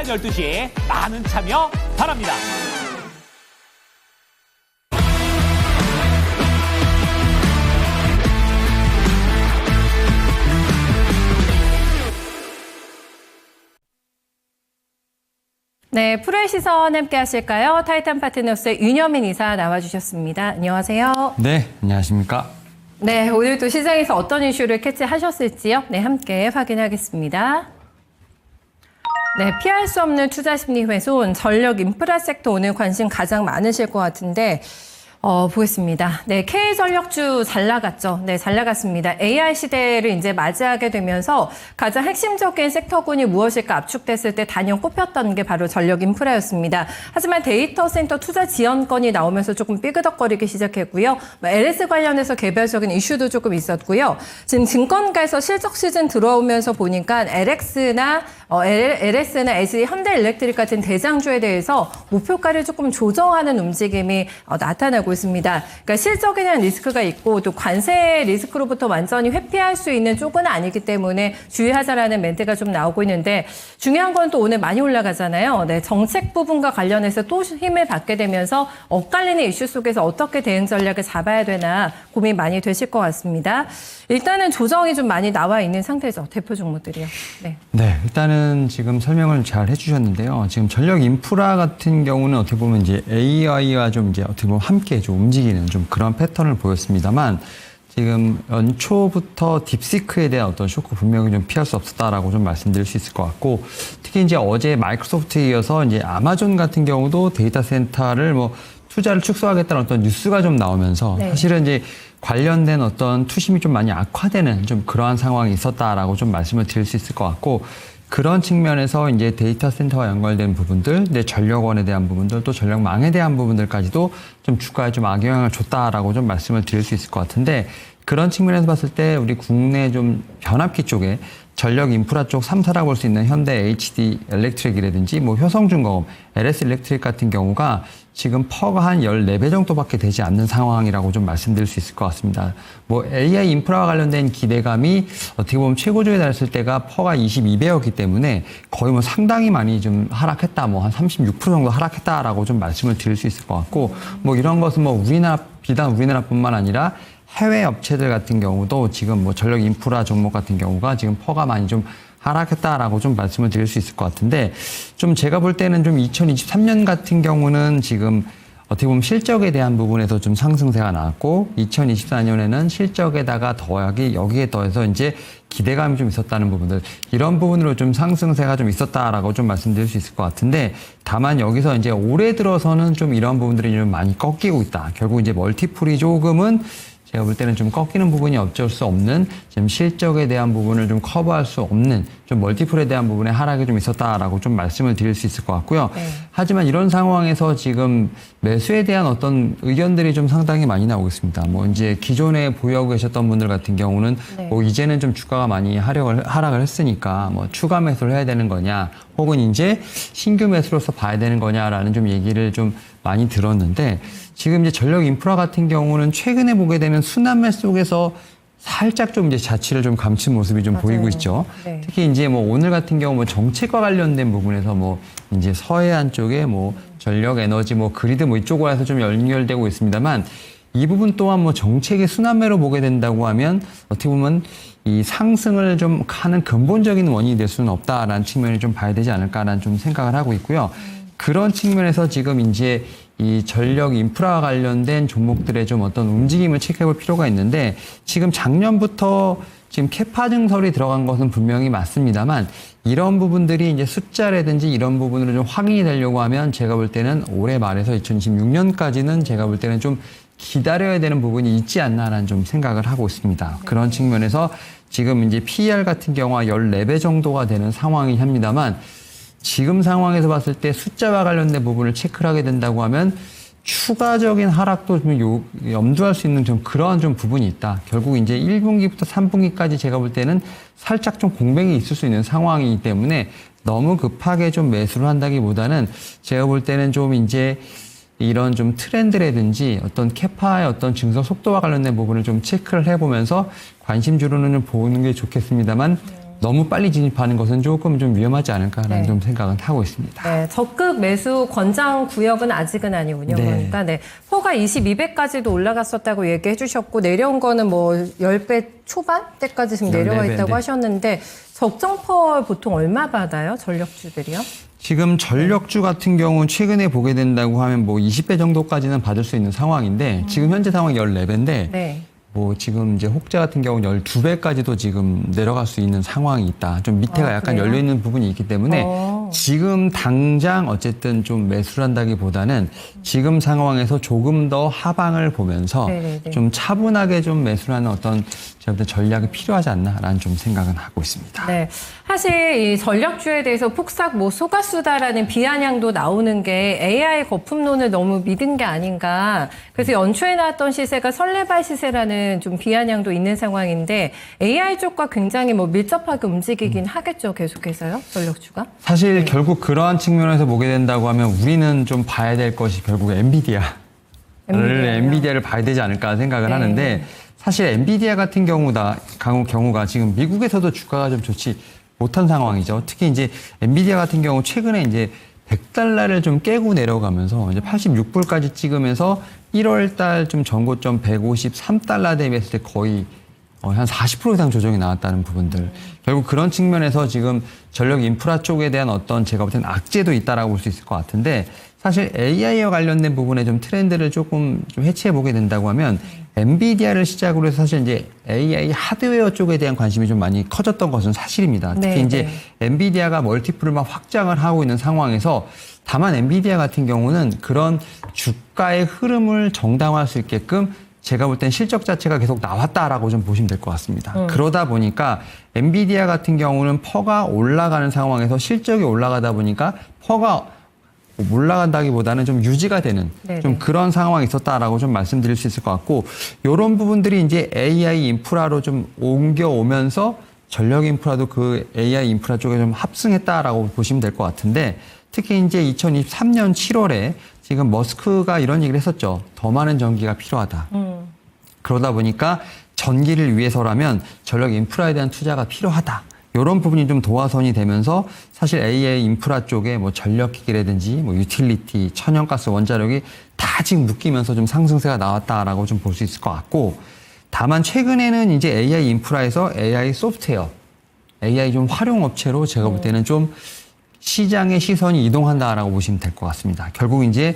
12시 많은 참여 바랍니다. 네, 프로의 시선 함께 하실까요? 타이탄 파트너스의 윤여민 이사 나와주셨습니다. 안녕하세요. 네, 안녕하십니까? 네, 오늘 또 시장에서 어떤 이슈를 캐치하셨을지요? 네, 함께 확인하겠습니다. 네, 피할 수 없는 투자 심리 훼손, 전력 인프라 섹터 오늘 관심 가장 많으실 것 같은데 보겠습니다. 네, K전력주 잘 나갔죠. 네, 잘 나갔습니다. AI 시대를 이제 맞이하게 되면서 가장 핵심적인 섹터군이 무엇일까 압축됐을 때 단연 꼽혔던 게 바로 전력 인프라였습니다. 하지만 데이터 센터 투자 지원건이 나오면서 조금 삐그덕거리기 시작했고요. LS 관련해서 개별적인 이슈도 조금 있었고요. 지금 증권가에서 실적 시즌 들어오면서 보니까 LS나 SE, 현대일렉트릭 같은 대장주에 대해서 목표가를 조금 조정하는 움직임이 나타나고 있습니다. 그러니까 실적에 대한 리스크가 있고 또 관세 리스크로부터 완전히 회피할 수 있는 쪽은 아니기 때문에 주의하자라는 멘트가 좀 나오고 있는데 중요한 건 또 오늘 많이 올라가잖아요. 네, 정책 부분과 관련해서 또 힘을 받게 되면서 엇갈리는 이슈 속에서 어떻게 대응 전략을 잡아야 되나 고민 많이 되실 것 같습니다. 일단은 조정이 좀 많이 나와 있는 상태죠. 대표 종목들이요. 네, 일단은 지금 설명을 잘 해주셨는데요. 지금 전력 인프라 같은 경우는 어떻게 보면 이제 AI와 좀 이제 어떻게 보면 함께 좀 움직이는 좀 그런 패턴을 보였습니다만 지금 연초부터 딥시크에 대한 어떤 쇼크 분명히 좀 피할 수 없었다라고 좀 말씀드릴 수 있을 것 같고 특히 이제 어제 마이크로소프트에 이어서 이제 아마존 같은 경우도 데이터 센터를 뭐 투자를 축소하겠다는 어떤 뉴스가 좀 나오면서 사실은 이제 관련된 어떤 투심이 좀 많이 악화되는 좀 그러한 상황이 있었다라고 좀 말씀을 드릴 수 있을 것 같고 그런 측면에서 이제 데이터 센터와 연관된 부분들, 이제 전력원에 대한 부분들, 또 전력망에 대한 부분들까지도 좀 주가에 좀 악영향을 줬다라고 좀 말씀을 드릴 수 있을 것 같은데 그런 측면에서 봤을 때 우리 국내 좀 변압기 쪽에 전력 인프라 쪽 3사라고 볼 수 있는 현대 HD 일렉트릭이라든지 뭐 효성중공업, LS 일렉트릭 같은 경우가 지금 퍼가 한 14배 정도밖에 되지 않는 상황이라고 좀 말씀드릴 수 있을 것 같습니다. 뭐 AI 인프라와 관련된 기대감이 어떻게 보면 최고조에 달했을 때가 퍼가 22배였기 때문에 거의 뭐 상당히 많이 좀 하락했다, 뭐 한 36% 정도 하락했다라고 좀 말씀을 드릴 수 있을 것 같고 뭐 이런 것은 뭐 비단 우리나라뿐만 아니라 해외 업체들 같은 경우도 지금 뭐 전력 인프라 종목 같은 경우가 지금 퍼가 많이 좀 하락했다라고 좀 말씀을 드릴 수 있을 것 같은데 좀 제가 볼 때는 좀 2023년 같은 경우는 지금 어떻게 보면 실적에 대한 부분에서 좀 상승세가 나왔고 2024년에는 실적에다가 여기에 더해서 이제 기대감이 좀 있었다는 부분들 이런 부분으로 좀 상승세가 좀 있었다라고 좀 말씀드릴 수 있을 것 같은데 다만 여기서 이제 올해 들어서는 좀 이런 부분들이 좀 많이 꺾이고 있다. 결국 이제 멀티플이 조금은 제가 볼 때는 좀 꺾이는 부분이 어쩔 수 없는 지금 실적에 대한 부분을 좀 커버할 수 없는 좀 멀티플에 대한 부분에 하락이 좀 있었다라고 좀 말씀을 드릴 수 있을 것 같고요. 하지만 이런 상황에서 지금 매수에 대한 어떤 의견들이 좀 상당히 많이 나오고 있습니다. 뭐 이제 기존에 보유하고 계셨던 분들 같은 경우는 뭐 이제는 좀 주가가 많이 하락을 했으니까 뭐 추가 매수를 해야 되는 거냐 혹은 이제 신규 매수로서 봐야 되는 거냐라는 좀 얘기를 좀 많이 들었는데 지금 이제 전력 인프라 같은 경우는 최근에 보게 되면 순환매 속에서 살짝 좀 이제 자취를 좀 감춘 모습이 좀 보이고 있죠. 특히 이제 뭐 오늘 같은 경우 뭐 정책과 관련된 부분에서 뭐 이제 서해안 쪽에 뭐 전력 에너지 뭐 그리드 뭐 이쪽으로 해서 좀 연결되고 있습니다만 이 부분 또한 뭐 정책의 순환매로 보게 된다고 하면 어떻게 보면 이 상승을 좀 하는 근본적인 원인이 될 수는 없다라는 측면을 좀 봐야 되지 않을까라는 좀 생각을 하고 있고요. 그런 측면에서 지금 이제 이 전력 인프라와 관련된 종목들의 좀 어떤 움직임을 체크해 볼 필요가 있는데 지금 작년부터 지금 캐파 증설이 들어간 것은 분명히 맞습니다만 이런 부분들이 이제 숫자라든지 이런 부분으로 좀 확인이 되려고 하면 제가 볼 때는 올해 말에서 2026년까지는 제가 볼 때는 좀 기다려야 되는 부분이 있지 않나라는 좀 생각을 하고 있습니다. 그런 측면에서 지금 이제 PER 같은 경우가 14배 정도가 되는 상황이 합니다만 지금 상황에서 봤을 때 숫자와 관련된 부분을 체크를 하게 된다고 하면 추가적인 하락도 좀 염두할 수 있는 좀 그러한 좀 부분이 있다. 결국 이제 1분기부터 3분기까지 제가 볼 때는 살짝 좀 공백이 있을 수 있는 상황이기 때문에 너무 급하게 좀 매수를 한다기보다는 제가 볼 때는 좀 이제 이런 좀 트렌드라든지 어떤 캐파의 어떤 증설 속도와 관련된 부분을 좀 체크를 해보면서 관심주로는 보는 게 좋겠습니다만 너무 빨리 진입하는 것은 조금 좀 위험하지 않을까라는 네. 좀 생각은 하고 있습니다. 네, 적극 매수 권장 구역은 아직은 아니군요. 네. 그러니까 네, 포가 22배까지도 올라갔었다고 얘기해 주셨고 내려온 거는 뭐 10배 초반 때까지 지금 내려와 14배, 있다고 네. 하셨는데 적정펄 보통 얼마 받아요? 전력주들이요? 지금 전력주 같은 경우는 최근에 보게 된다고 하면 뭐 20배 정도까지는 받을 수 있는 상황인데 지금 현재 상황이 14배인데 네. 뭐 지금 이제 혹자 같은 경우는 12배까지도 지금 내려갈 수 있는 상황이 있다. 좀 밑에가 약간 그래요? 열려 있는 부분이 있기 때문에 지금 당장 어쨌든 좀 매수를 한다기보다는 지금 상황에서 조금 더 하방을 보면서 네네네. 좀 차분하게 좀 매수를 하는 어떤 제가 볼 때 전략이 필요하지 않나라는 좀 생각은 하고 있습니다. 네. 사실 이 전력주에 대해서 폭삭 뭐 속았수다라는 비아냥도 나오는 게 AI 거품론을 너무 믿은 게 아닌가. 그래서 연초에 나왔던 시세가 설레발 시세라는 좀 비아냥도 있는 상황인데 AI 쪽과 굉장히 뭐 밀접하게 움직이긴 하겠죠. 계속해서요. 전력주가. 사실 결국 그러한 측면에서 보게 된다고 하면 우리는 좀 봐야 될 것이 결국 엔비디아를 봐야 되지 않을까 생각을 네. 하는데 사실 엔비디아 같은 경우가 지금 미국에서도 주가가 좀 좋지 못한 상황이죠. 특히 이제 엔비디아 같은 경우 최근에 이제 100달러를 좀 깨고 내려가면서 이제 86불까지 찍으면서 1월 달 좀 전고점 153달러 대비했을 때 거의 한 40% 이상 조정이 나왔다는 부분들. 결국 그런 측면에서 지금 전력 인프라 쪽에 대한 어떤 제가 볼 때는 악재도 있다라고 볼 수 있을 것 같은데 사실 AI와 관련된 부분에 좀 트렌드를 조금 좀 해치해 보게 된다고 하면 엔비디아를 시작으로 해서 사실 이제 AI 하드웨어 쪽에 대한 관심이 좀 많이 커졌던 것은 사실입니다. 특히 네, 이제 엔비디아가 멀티플을 막 확장을 하고 있는 상황에서 다만 엔비디아 같은 경우는 그런 주가의 흐름을 정당화할 수 있게끔 제가 볼 땐 실적 자체가 계속 나왔다라고 좀 보시면 될 것 같습니다. 그러다 보니까 엔비디아 같은 경우는 퍼가 올라가는 상황에서 실적이 올라가다 보니까 퍼가 올라간다기보다는 좀 유지가 되는 네네. 좀 그런 상황이 있었다라고 좀 말씀드릴 수 있을 것 같고 이런 부분들이 이제 AI 인프라로 좀 옮겨오면서 전력 인프라도 그 AI 인프라 쪽에 좀 합승했다라고 보시면 될 것 같은데 특히 이제 2023년 7월에 지금 머스크가 이런 얘기를 했었죠. 더 많은 전기가 필요하다. 그러다 보니까 전기를 위해서라면 전력 인프라에 대한 투자가 필요하다. 이런 부분이 좀 도화선이 되면서 사실 AI 인프라 쪽에 뭐 전력기기라든지 뭐 유틸리티, 천연가스, 원자력이 다 지금 묶이면서 좀 상승세가 나왔다라고 좀 볼 수 있을 것 같고 다만 최근에는 이제 AI 인프라에서 AI 소프트웨어, AI 좀 활용 업체로 제가 볼 때는 좀 시장의 시선이 이동한다라고 보시면 될 것 같습니다. 결국 이제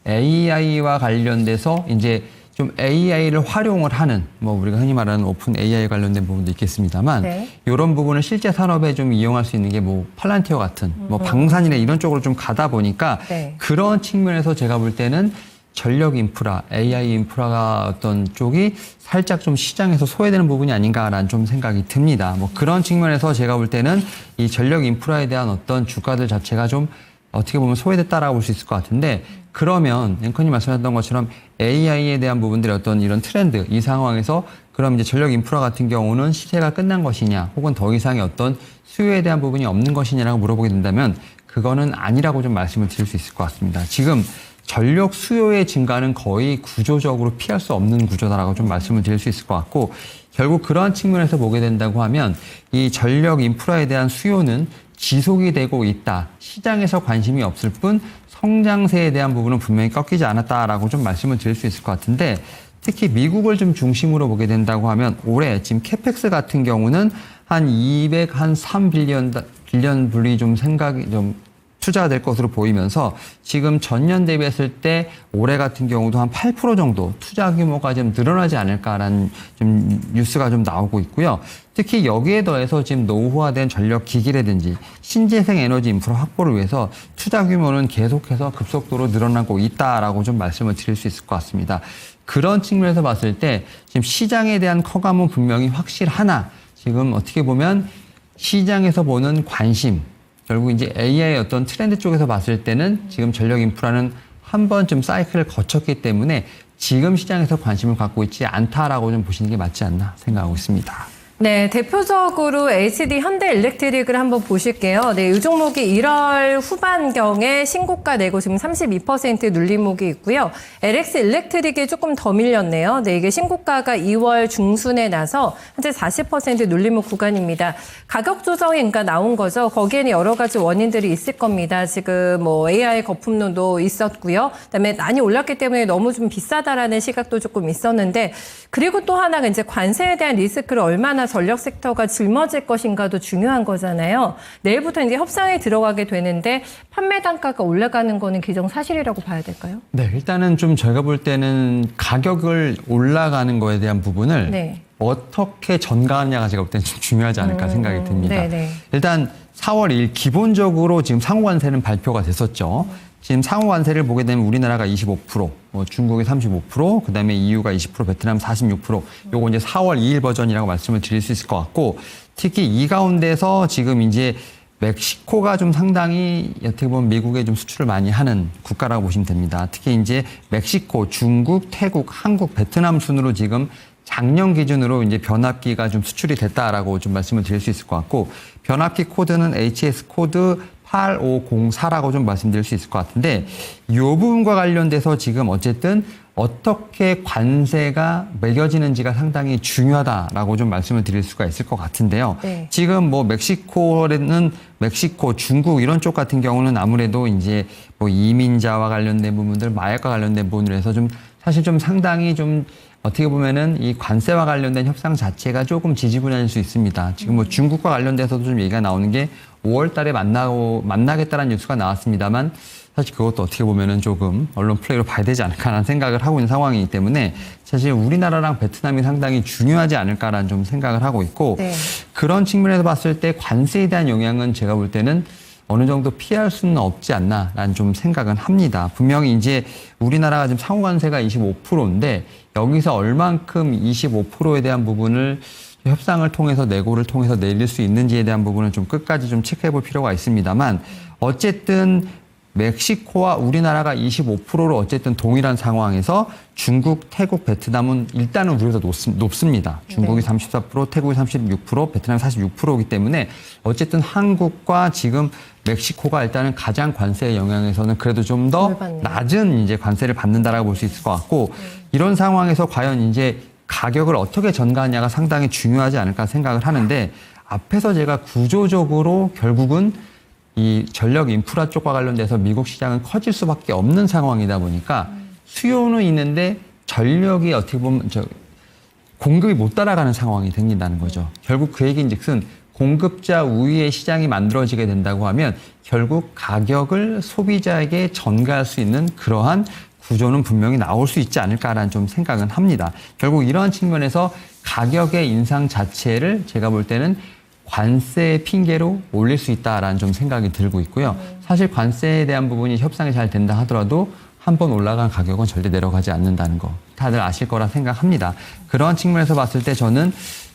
AI와 관련돼서 이제 좀 AI를 활용을 하는 뭐 우리가 흔히 말하는 오픈 AI 관련된 부분도 있겠습니다만 네. 이런 부분을 실제 산업에 좀 이용할 수 있는 게 뭐 팔란티어 같은 뭐 방산이나 이런 쪽으로 좀 가다 보니까 네. 그런 측면에서 제가 볼 때는 전력 인프라, AI 인프라가 어떤 쪽이 살짝 좀 시장에서 소외되는 부분이 아닌가라는 좀 생각이 듭니다. 뭐 그런 측면에서 제가 볼 때는 이 전력 인프라에 대한 어떤 주가들 자체가 좀 어떻게 보면 소외됐다라고 볼 수 있을 것 같은데 그러면 앵커님 말씀하셨던 것처럼 AI에 대한 부분들의 어떤 이런 트렌드 이 상황에서 그럼 이제 전력 인프라 같은 경우는 시세가 끝난 것이냐 혹은 더 이상의 어떤 수요에 대한 부분이 없는 것이냐라고 물어보게 된다면 그거는 아니라고 좀 말씀을 드릴 수 있을 것 같습니다. 지금 전력 수요의 증가는 거의 구조적으로 피할 수 없는 구조다라고 좀 말씀을 드릴 수 있을 것 같고 결국 그러한 측면에서 보게 된다고 하면 이 전력 인프라에 대한 수요는 지속이 되고 있다. 시장에서 관심이 없을 뿐 성장세에 대한 부분은 분명히 꺾이지 않았다라고 좀 말씀을 드릴 수 있을 것 같은데 특히 미국을 좀 중심으로 보게 된다고 하면 올해 지금 캐펙스 같은 경우는 한 203빌리언 불이 좀 생각이 좀 투자가 될 것으로 보이면서 지금 전년 대비했을 때 올해 같은 경우도 한 8% 정도 투자 규모가 좀 늘어나지 않을까라는 좀 뉴스가 좀 나오고 있고요. 특히 여기에 더해서 지금 노후화된 전력 기기라든지 신재생 에너지 인프라 확보를 위해서 투자 규모는 계속해서 급속도로 늘어나고 있다라고 좀 말씀을 드릴 수 있을 것 같습니다. 그런 측면에서 봤을 때 지금 시장에 대한 커감은 분명히 확실하나 지금 어떻게 보면 시장에서 보는 관심 결국 이제 AI의 어떤 트렌드 쪽에서 봤을 때는 지금 전력 인프라는 한 번쯤 사이클을 거쳤기 때문에 지금 시장에서 관심을 갖고 있지 않다라고 좀 보시는 게 맞지 않나 생각하고 있습니다. 네, 대표적으로 HD 현대일렉트릭을 한번 보실게요. 네, 이 종목이 1월 후반경에 신고가 내고 지금 32% 눌림목이 있고요. LX 일렉트릭이 조금 더 밀렸네요. 네, 이게 신고가가 2월 중순에 나서 현재 40% 눌림목 구간입니다. 가격 조정이 그러니까 나온 거죠. 거기에는 여러 가지 원인들이 있을 겁니다. 지금 뭐 AI 거품론도 있었고요. 그다음에 많이 올랐기 때문에 너무 좀 비싸다라는 시각도 조금 있었는데, 그리고 또 하나가 이제 관세에 대한 리스크를 얼마나 전력 섹터가 짊어질 것인가도 중요한 거잖아요. 내일부터 이제 협상에 들어가게 되는데 판매 단가가 올라가는 거는 기정사실이라고 봐야 될까요? 네, 일단은 좀 저희가 볼 때는 가격을 올라가는 거에 대한 부분을 네. 어떻게 전가하느냐가 제가 볼 때는 좀 중요하지 않을까 생각이 듭니다. 네네. 일단 4월 1일 기본적으로 지금 상호관세는 발표가 됐었죠. 지금 상호관세를 보게 되면 우리나라가 25%, 중국이 35%, 그다음에 EU가 20%, 베트남 46%. 요거 이제 4월 2일 버전이라고 말씀을 드릴 수 있을 것 같고, 특히 이 가운데서 지금 이제 멕시코가 좀 상당히 어떻게 보면 미국에 좀 수출을 많이 하는 국가라고 보시면 됩니다. 특히 이제 멕시코, 중국, 태국, 한국, 베트남 순으로 지금 작년 기준으로 이제 변압기가 좀 수출이 됐다라고 좀 말씀을 드릴 수 있을 것 같고, 변압기 코드는 HS 코드 8504라고 좀 말씀드릴 수 있을 것 같은데, 이 부분과 관련돼서 지금 어쨌든 어떻게 관세가 매겨지는지가 상당히 중요하다라고 좀 말씀을 드릴 수가 있을 것 같은데요. 네. 지금 뭐 멕시코는 멕시코, 중국 이런 쪽 같은 경우는 아무래도 이제 뭐 이민자와 관련된 부분들, 마약과 관련된 부분에서 좀 사실 좀 상당히 좀 어떻게 보면은 이 관세와 관련된 협상 자체가 조금 지지부진할 수 있습니다. 지금 뭐 중국과 관련돼서도 좀 얘기가 나오는 게 5월 달에 만나겠다는 뉴스가 나왔습니다만, 사실 그것도 어떻게 보면은 조금 언론 플레이로 봐야 되지 않을까라는 생각을 하고 있는 상황이기 때문에 사실 우리나라랑 베트남이 상당히 중요하지 않을까라는 좀 생각을 하고 있고, 네. 그런 측면에서 봤을 때 관세에 대한 영향은 제가 볼 때는 어느 정도 피할 수는 없지 않나라는 좀 생각은 합니다. 분명히 이제 우리나라가 지금 상호관세가 25%인데 여기서 얼만큼 25%에 대한 부분을 협상을 통해서 내고를 통해서 내릴 수 있는지에 대한 부분은 좀 끝까지 좀 체크해 볼 필요가 있습니다만, 어쨌든 멕시코와 우리나라가 25%로 어쨌든 동일한 상황에서 중국, 태국, 베트남은 일단은 우리보다 높습니다. 중국이 네. 34%, 태국이 36%, 베트남이 46%이기 때문에 어쨌든 한국과 지금 멕시코가 일단은 가장 관세의 영향에서는 그래도 좀 더 낮은 이제 관세를 받는다라고 볼 수 있을 것 같고, 이런 상황에서 과연 이제 가격을 어떻게 전가하냐가 상당히 중요하지 않을까 생각을 하는데, 앞에서 제가 구조적으로 결국은 이 전력 인프라 쪽과 관련돼서 미국 시장은 커질 수밖에 없는 상황이다 보니까 수요는 있는데 전력이 어떻게 보면 공급이 못 따라가는 상황이 생긴다는 거죠. 결국 그 얘기인즉슨 공급자 우위의 시장이 만들어지게 된다고 하면 결국 가격을 소비자에게 전가할 수 있는 그러한 구조는 분명히 나올 수 있지 않을까라는 좀 생각은 합니다. 결국 이러한 측면에서 가격의 인상 자체를 제가 볼 때는 관세의 핑계로 올릴 수 있다라는 좀 생각이 들고 있고요. 사실 관세에 대한 부분이 협상이 잘 된다 하더라도 한 번 올라간 가격은 절대 내려가지 않는다는 거 다들 아실 거라 생각합니다. 그러한 측면에서 봤을 때 저는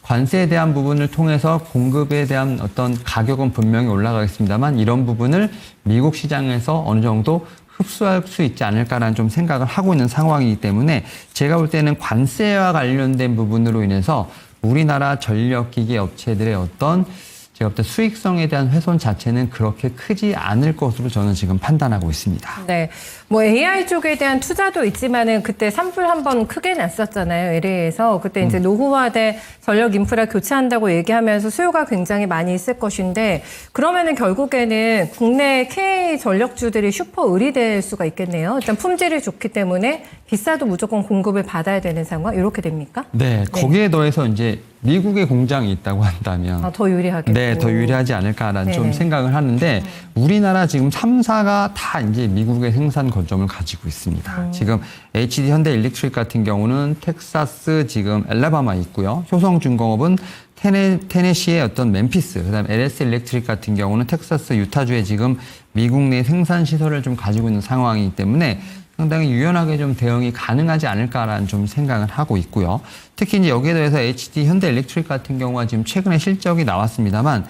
관세에 대한 부분을 통해서 공급에 대한 어떤 가격은 분명히 올라가겠습니다만, 이런 부분을 미국 시장에서 어느 정도 흡수할 수 있지 않을까라는 좀 생각을 하고 있는 상황이기 때문에, 제가 볼 때는 관세와 관련된 부분으로 인해서 우리나라 전력기계 업체들의 어떤 제가 볼 때 수익성에 대한 훼손 자체는 그렇게 크지 않을 것으로 저는 지금 판단하고 있습니다. 네, 뭐 AI 쪽에 대한 투자도 있지만은 그때 산불 한번 크게 났었잖아요. LA에서 그때 이제 노후화된 전력 인프라 교체한다고 얘기하면서 수요가 굉장히 많이 있을 것인데, 그러면은 결국에는 국내 K 전력주들이 슈퍼 의리될 수가 있겠네요. 일단 품질이 좋기 때문에 비싸도 무조건 공급을 받아야 되는 상황, 이렇게 됩니까? 네, 거기에 더해서 이제 미국의 공장이 있다고 한다면 더 유리하겠고. 네, 더 유리하지 않을까라는 좀 생각을 하는데, 우리나라 지금 3사가 다 이제 미국의 생산 거점을 가지고 있습니다. 지금 HD 현대 일렉트릭 같은 경우는 텍사스 지금 엘라바마에 있고요. 효성중공업은 테네시의 어떤 멤피스, 그다음에 LS 일렉트릭 같은 경우는 텍사스 유타주에 지금 미국 내 생산 시설을 좀 가지고 있는 상황이기 때문에 상당히 유연하게 좀 대응이 가능하지 않을까라는 좀 생각을 하고 있고요. 특히 이제 여기에 대해서 HD 현대 일렉트릭 같은 경우가 지금 최근에 실적이 나왔습니다만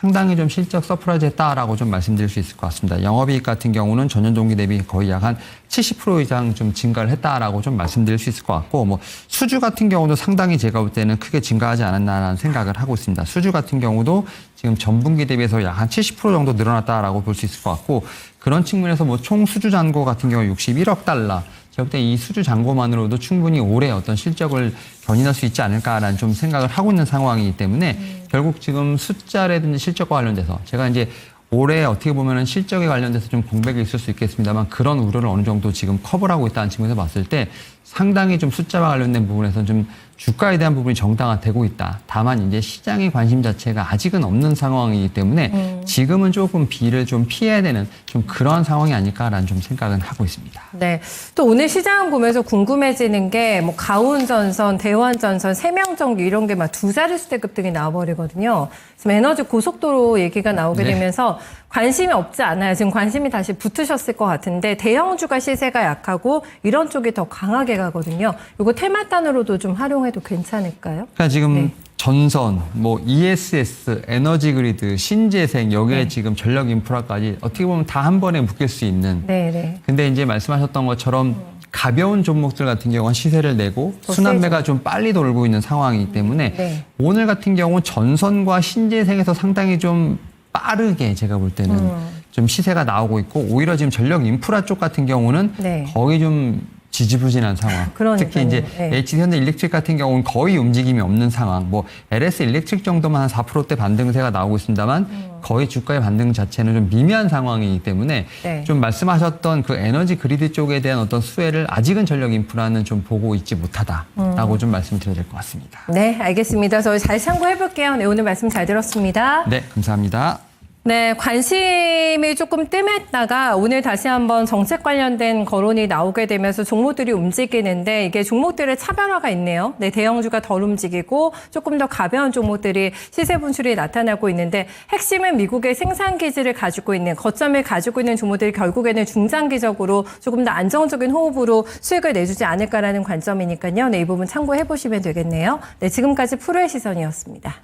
상당히 좀 실적 서프라이즈 했다라고 좀 말씀드릴 수 있을 것 같습니다. 영업이익 같은 경우는 전년 동기 대비 거의 약 한 70% 이상 좀 증가를 했다라고 좀 말씀드릴 수 있을 것 같고, 뭐 수주 같은 경우도 상당히 제가 볼 때는 크게 증가하지 않았나라는 생각을 하고 있습니다. 수주 같은 경우도 지금 전분기 대비해서 약 한 70% 정도 늘어났다라고 볼 수 있을 것 같고, 그런 측면에서 뭐 총 수주 잔고 같은 경우 61억 달러. 제가 볼 때 이 수주 잔고만으로도 충분히 올해 어떤 실적을 견인할 수 있지 않을까라는 좀 생각을 하고 있는 상황이기 때문에 결국 지금 숫자라든지 실적과 관련돼서 제가 이제 올해 어떻게 보면은 실적에 관련돼서 좀 공백이 있을 수 있겠습니다만 그런 우려를 어느 정도 지금 커버를 하고 있다는 측면에서 봤을 때 상당히 좀 숫자와 관련된 부분에서는 좀 주가에 대한 부분이 정당화되고 있다. 다만 이제 시장의 관심 자체가 아직은 없는 상황이기 때문에 지금은 조금 비를 좀 피해야 되는 좀 그런 상황이 아닐까라는 좀 생각은 하고 있습니다. 네. 또 오늘 시장 보면서 궁금해지는 게 뭐 가온전선, 대원전선, 세명전기 이런 게 막 두 자릿수 대급 등이 나와버리거든요. 지금 에너지 고속도로 얘기가 나오게 네. 되면서 관심이 없지 않아요. 지금 관심이 다시 붙으셨을 것 같은데 대형주가 시세가 약하고 이런 쪽이 더 강하게 가거든요. 이거 테마단으로도 좀 활용해도 괜찮을까요? 그러니까 지금 네. 전선, 뭐 ESS, 에너지 그리드, 신재생 여기에 네. 지금 전력 인프라까지 어떻게 보면 다 한 번에 묶일 수 있는. 네네. 근데 이제 말씀하셨던 것처럼 가벼운 종목들 같은 경우는 시세를 내고 더 순환매가 세죠. 좀 빨리 돌고 있는 상황이기 때문에 네. 오늘 같은 경우 전선과 신재생에서 상당히 좀 빠르게 제가 볼 때는 좀 시세가 나오고 있고 오히려 지금 전력 인프라 쪽 같은 경우는 네. 거의 좀 지지부진한 상황. 그러니까요. 특히 이제 네. HD현대 일렉트릭 같은 경우는 거의 움직임이 없는 상황. 뭐 LS 일렉트릭 정도만 한 4%대 반등세가 나오고 있습니다만 거의 주가의 반등 자체는 좀 미미한 상황이기 때문에 네. 좀 말씀하셨던 그 에너지 그리드 쪽에 대한 어떤 수혜를 아직은 전력 인프라는 좀 보고 있지 못하다라고 좀 말씀드려야 될 것 같습니다. 네, 알겠습니다. 저희 잘 참고해 볼게요. 네, 오늘 말씀 잘 들었습니다. 네, 감사합니다. 네, 관심이 조금 뜸했다가 오늘 다시 한번 정책 관련된 거론이 나오게 되면서 종목들이 움직이는데 이게 종목들의 차별화가 있네요. 네, 대형주가 덜 움직이고 조금 더 가벼운 종목들이 시세 분출이 나타나고 있는데 핵심은 미국의 생산 기지를 가지고 있는 거점을 가지고 있는 종목들이 결국에는 중장기적으로 조금 더 안정적인 호흡으로 수익을 내주지 않을까라는 관점이니까요. 네, 이 부분 참고해 보시면 되겠네요. 네, 지금까지 프로의 시선이었습니다.